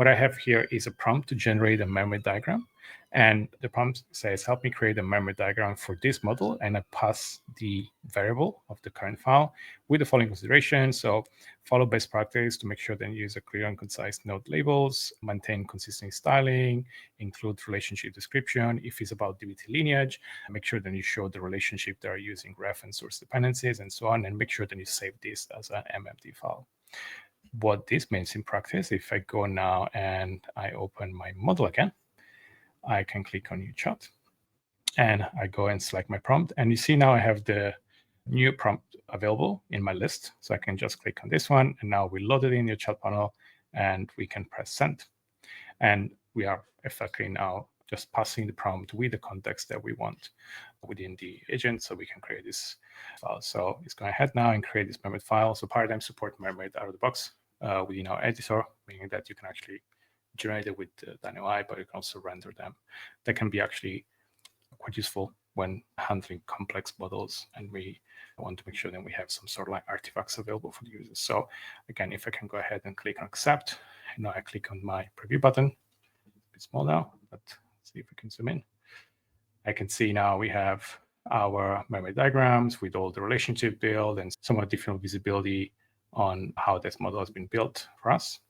what I have here is a prompt to generate a Mermaid diagram. And the prompt says, help me create a Mermaid diagram for this model. And I pass the variable of the current file with the following considerations. So follow best practice to make sure that you use a clear and concise node labels, maintain consistent styling, include relationship description. If it's about DBT lineage, make sure that you show the relationship that are using ref and source dependencies and so on, and make sure that you save this as an MMD file. What this means in practice, if I go now and I open my model again, I can click on new chat and I go and select my prompt. And you see now I have the new prompt available in my list. So I can just click on this one. And now we load it in your chat panel and we can press send. And we are effectively now just passing the prompt with the context that we want within the agent. So we can create this file. So it's going ahead now and create this Mermaid file. So Paradime support Mermaid out of the box within our editor, meaning that you can actually generate it with DinoAI, but you can also render them. That can be actually quite useful when handling complex models, and we want to make sure that we have some sort of like artifacts available for the users. So again, if I can go ahead and click on accept, and now I click on my preview button. It's a bit small now, but let's see if we can zoom in. I can see now we have our Mermaid diagrams with all the relationship build and some additional visibility on how this model has been built for us.